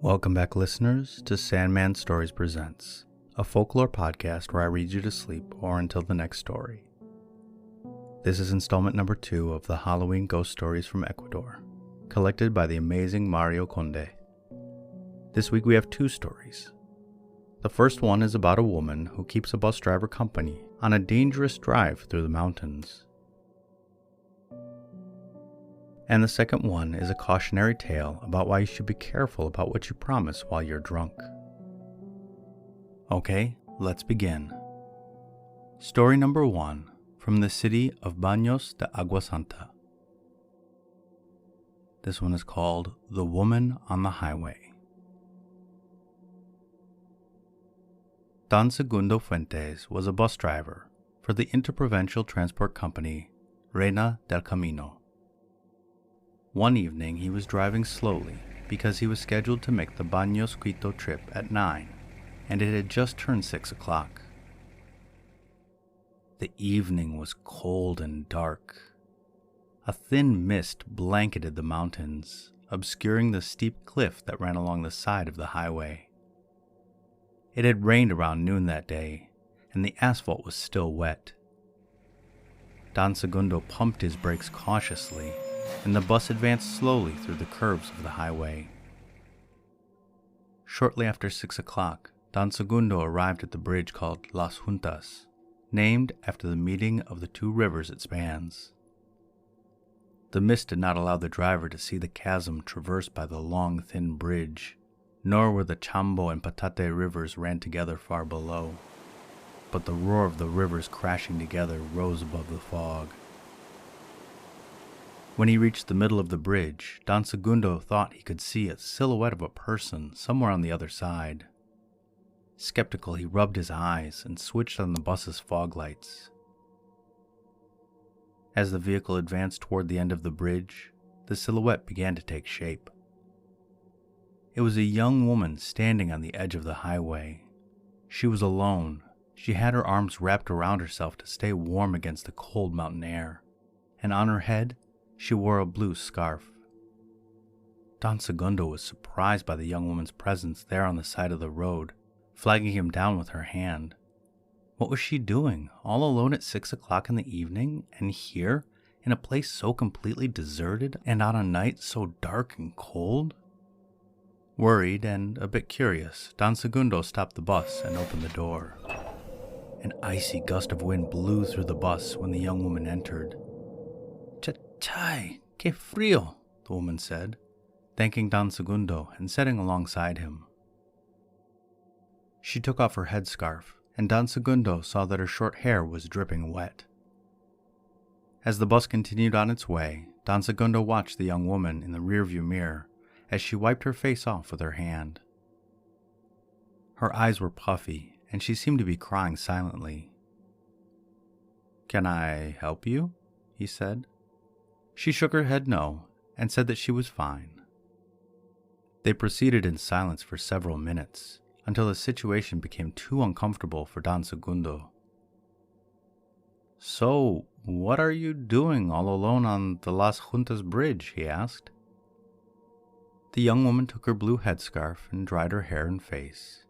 Welcome back, listeners, to Sandman Stories Presents, a folklore podcast where I read you to sleep or until the next story. This is installment number 2 of the Halloween ghost stories from Ecuador, collected by the amazing Mario Conde. This week we have 2 stories. The first one is about a woman who keeps a bus driver company on a dangerous drive through the mountains. And the second one is a cautionary tale about why you should be careful about what you promise while you're drunk. Okay, let's begin. Story number 1, from the city of Baños de Agua Santa. This one is called The Woman on the Highway. Don Segundo Fuentes was a bus driver for the interprovincial transport company Reina del Camino. One evening he was driving slowly because he was scheduled to make the Baños-Quito trip at 9, and it had just turned 6 o'clock. The evening was cold and dark. A thin mist blanketed the mountains, obscuring the steep cliff that ran along the side of the highway. It had rained around noon that day, and the asphalt was still wet. Don Segundo pumped his brakes cautiously, and the bus advanced slowly through the curves of the highway. Shortly after 6 o'clock, Don Segundo arrived at the bridge called Las Juntas, named after the meeting of the 2 rivers it spans. The mist did not allow the driver to see the chasm traversed by the long, thin bridge, nor where the Chambo and Patate rivers ran together far below, but the roar of the rivers crashing together rose above the fog. When he reached the middle of the bridge, Don Segundo thought he could see a silhouette of a person somewhere on the other side. Skeptical, he rubbed his eyes and switched on the bus's fog lights. As the vehicle advanced toward the end of the bridge, the silhouette began to take shape. It was a young woman standing on the edge of the highway. She was alone. She had her arms wrapped around herself to stay warm against the cold mountain air, and on her head, she wore a blue scarf. Don Segundo was surprised by the young woman's presence there on the side of the road, flagging him down with her hand. What was she doing, all alone at 6 o'clock in the evening, and here, in a place so completely deserted, and on a night so dark and cold? Worried and a bit curious, Don Segundo stopped the bus and opened the door. An icy gust of wind blew through the bus when the young woman entered. "Chai, que frío," the woman said, thanking Don Segundo and sitting alongside him. She took off her headscarf, and Don Segundo saw that her short hair was dripping wet. As the bus continued on its way, Don Segundo watched the young woman in the rearview mirror as she wiped her face off with her hand. Her eyes were puffy, and she seemed to be crying silently. "Can I help you?" he said. She shook her head no, and said that she was fine. They proceeded in silence for several minutes, until the situation became too uncomfortable for Don Segundo. "So, what are you doing all alone on the Las Juntas bridge?" he asked. The young woman took her blue headscarf and dried her hair and face.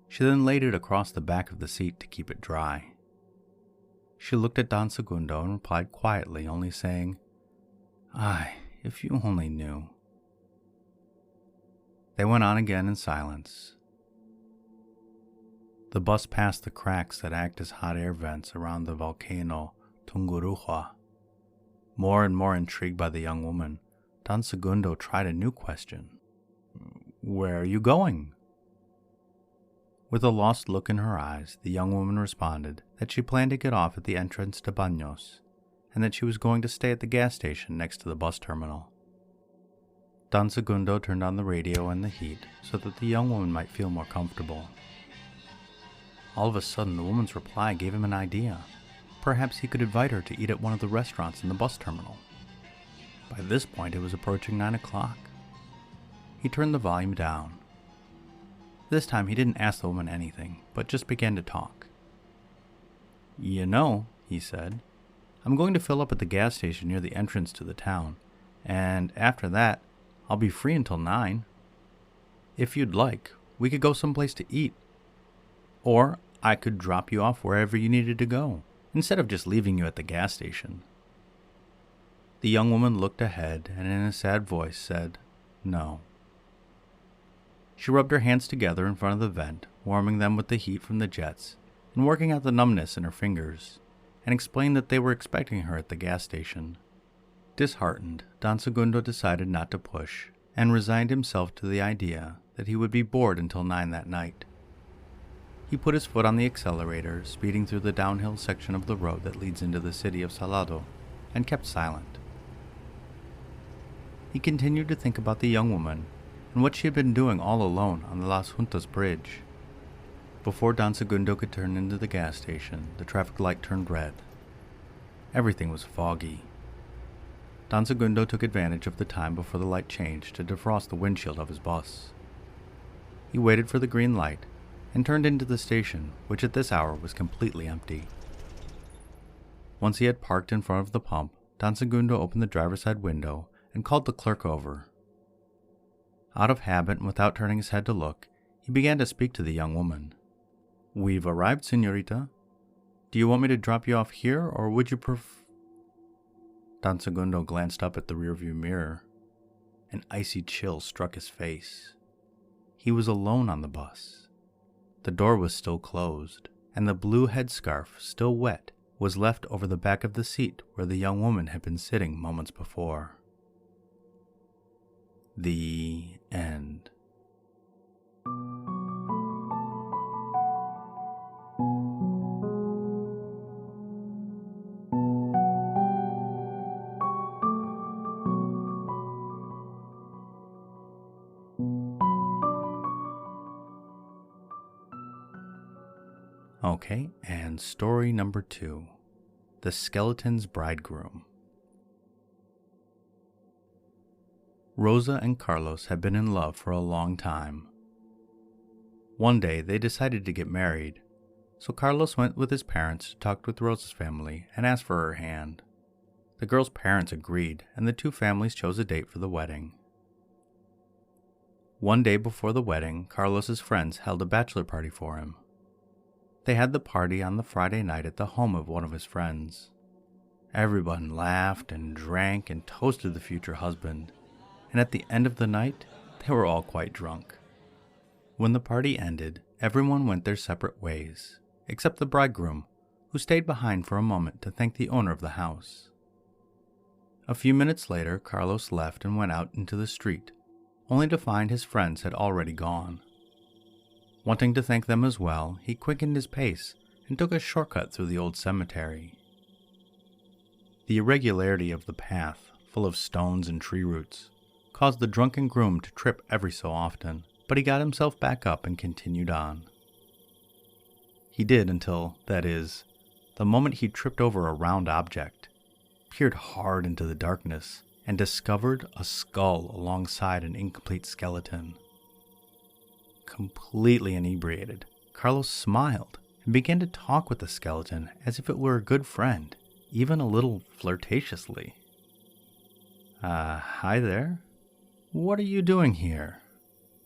She then laid it across the back of the seat to keep it dry. She looked at Don Segundo and replied quietly, only saying, "Ay, if you only knew." They went on again in silence. The bus passed the cracks that act as hot air vents around the volcano Tungurahua. More and more intrigued by the young woman, Don Segundo tried a new question. "Where are you going?" With a lost look in her eyes, the young woman responded that she planned to get off at the entrance to Baños, and that she was going to stay at the gas station next to the bus terminal. Don Segundo turned on the radio and the heat so that the young woman might feel more comfortable. All of a sudden, the woman's reply gave him an idea. Perhaps he could invite her to eat at one of the restaurants in the bus terminal. By this point, it was approaching 9 o'clock. He turned the volume down. This time, he didn't ask the woman anything, but just began to talk. "You know," he said, "I'm going to fill up at the gas station near the entrance to the town, and after that, I'll be free until 9. If you'd like, we could go someplace to eat. Or I could drop you off wherever you needed to go, instead of just leaving you at the gas station." The young woman looked ahead and in a sad voice said, "No." She rubbed her hands together in front of the vent, warming them with the heat from the jets and working out the numbness in her fingers, and explained that they were expecting her at the gas station. Disheartened, Don Segundo decided not to push and resigned himself to the idea that he would be bored until 9 that night. He put his foot on the accelerator, speeding through the downhill section of the road that leads into the city of Salado, and kept silent. He continued to think about the young woman and what she had been doing all alone on the Las Juntas bridge. Before Don Segundo could turn into the gas station, the traffic light turned red. Everything was foggy. Don Segundo took advantage of the time before the light changed to defrost the windshield of his bus. He waited for the green light and turned into the station, which at this hour was completely empty. Once he had parked in front of the pump, Don Segundo opened the driver's side window and called the clerk over. Out of habit and without turning his head to look, he began to speak to the young woman. "We've arrived, señorita. Do you want me to drop you off here, or would you Don Segundo glanced up at the rearview mirror. An icy chill struck his face. He was alone on the bus. The door was still closed, and the blue headscarf, still wet, was left over the back of the seat where the young woman had been sitting moments before. The end. Okay, and story number 2, The Skeleton's Bridegroom. Rosa and Carlos had been in love for a long time. One day they decided to get married, so Carlos went with his parents to talk with Rosa's family and asked for her hand. The girl's parents agreed, and the two families chose a date for the wedding. One day before the wedding, Carlos's friends held a bachelor party for him. They had the party on the Friday night at the home of one of his friends. Everyone laughed and drank and toasted the future husband, and at the end of the night, they were all quite drunk. When the party ended, everyone went their separate ways, except the bridegroom, who stayed behind for a moment to thank the owner of the house. A few minutes later, Carlos left and went out into the street, only to find his friends had already gone. Wanting to thank them as well, he quickened his pace and took a shortcut through the old cemetery. The irregularity of the path, full of stones and tree roots, caused the drunken groom to trip every so often, but he got himself back up and continued on. He did until, that is, the moment he tripped over a round object, peered hard into the darkness, and discovered a skull alongside an incomplete skeleton. Completely inebriated, Carlos smiled and began to talk with the skeleton as if it were a good friend, even a little flirtatiously. Hi there. What are you doing here?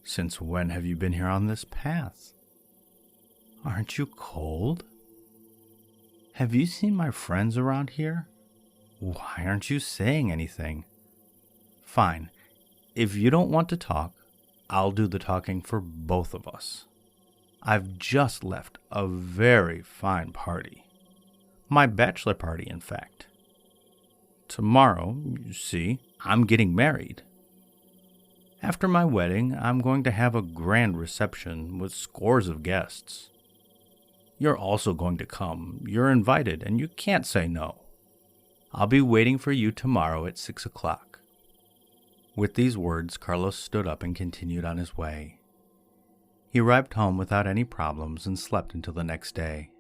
Since when have you been here on this path? Aren't you cold? Have you seen my friends around here? Why aren't you saying anything? Fine. If you don't want to talk, I'll do the talking for both of us. I've just left a very fine party. My bachelor party, in fact. Tomorrow, you see, I'm getting married. After my wedding, I'm going to have a grand reception with scores of guests. You're also going to come. You're invited, and you can't say no. I'll be waiting for you tomorrow at 6 o'clock. With these words, Carlos stood up and continued on his way. He arrived home without any problems and slept until the next day.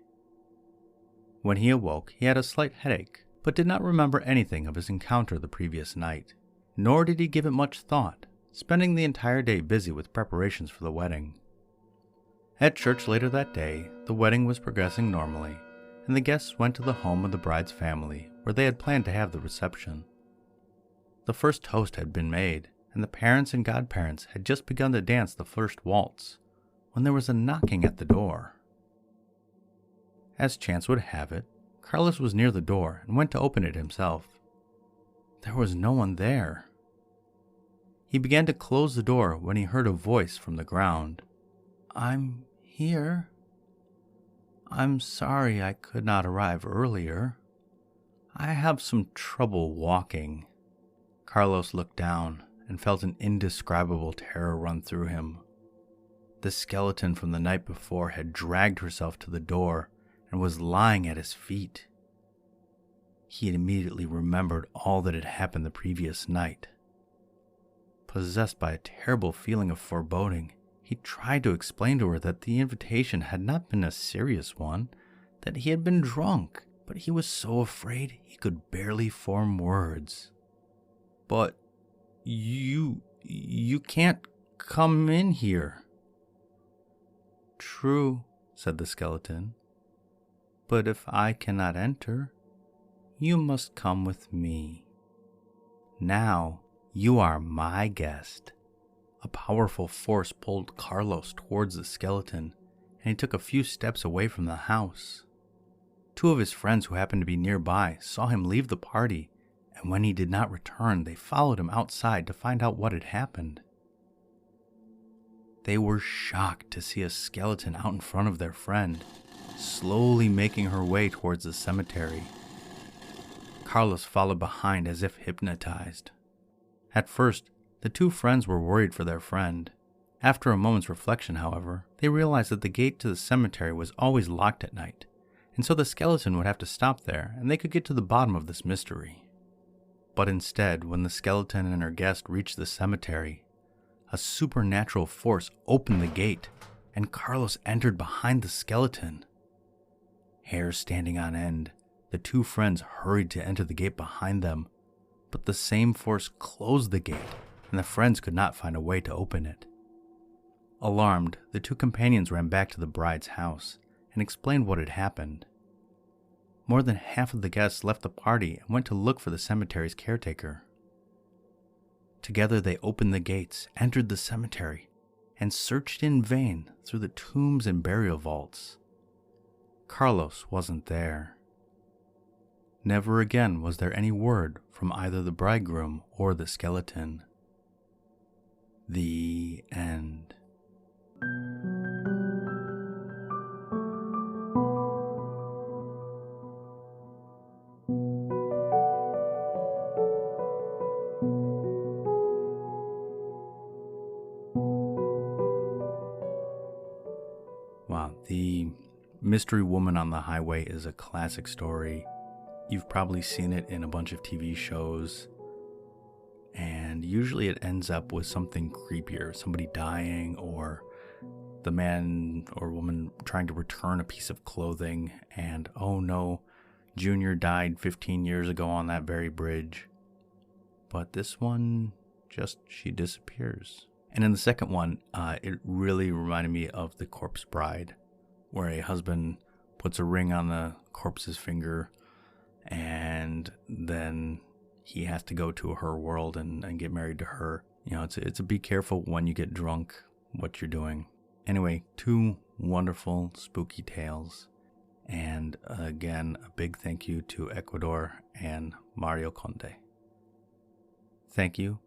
When he awoke, he had a slight headache, but did not remember anything of his encounter the previous night, nor did he give it much thought, spending the entire day busy with preparations for the wedding. At church later that day, the wedding was progressing normally, and the guests went to the home of the bride's family, where they had planned to have the reception. The first toast had been made, and the parents and godparents had just begun to dance the first waltz when there was a knocking at the door. As chance would have it, Carlos was near the door and went to open it himself. There was no one there. He began to close the door when he heard a voice from the ground. "I'm here. I'm sorry I could not arrive earlier. I have some trouble walking." Carlos looked down and felt an indescribable terror run through him. The skeleton from the night before had dragged herself to the door and was lying at his feet. He had immediately remembered all that had happened the previous night. Possessed by a terrible feeling of foreboding, he tried to explain to her that the invitation had not been a serious one, that he had been drunk, but he was so afraid he could barely form words. "But you can't come in here." "True," said the skeleton, "but if I cannot enter, you must come with me. Now you are my guest." A powerful force pulled Carlos towards the skeleton, and he took a few steps away from the house. Two of his friends who happened to be nearby saw him leave the party, and when he did not return, they followed him outside to find out what had happened. They were shocked to see a skeleton out in front of their friend, slowly making her way towards the cemetery. Carlos followed behind as if hypnotized. At first, the two friends were worried for their friend. After a moment's reflection, however, they realized that the gate to the cemetery was always locked at night, and so the skeleton would have to stop there and they could get to the bottom of this mystery. But instead, when the skeleton and her guest reached the cemetery, a supernatural force opened the gate, and Carlos entered behind the skeleton. Hair standing on end, the two friends hurried to enter the gate behind them, but the same force closed the gate, and the friends could not find a way to open it. Alarmed, the two companions ran back to the bride's house and explained what had happened. More than half of the guests left the party and went to look for the cemetery's caretaker. Together they opened the gates, entered the cemetery, and searched in vain through the tombs and burial vaults. Carlos wasn't there. Never again was there any word from either the bridegroom or the skeleton. The end. Wow, the Mystery Woman on the Highway is a classic story. You've probably seen it in a bunch of TV shows, and usually it ends up with something creepier, somebody dying, or the man or woman trying to return a piece of clothing, and oh no, Junior died 15 years ago on that very bridge. But this one, she disappears. And in the second one, it really reminded me of The Corpse Bride, where a husband puts a ring on the corpse's finger, and then he has to go to her world and get married to her. You know, it's a be careful when you get drunk what you're doing. Anyway, two wonderful spooky tales. And again, a big thank you to Ecuador and Mario Conde. Thank you.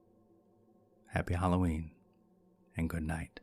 Happy Halloween and good night.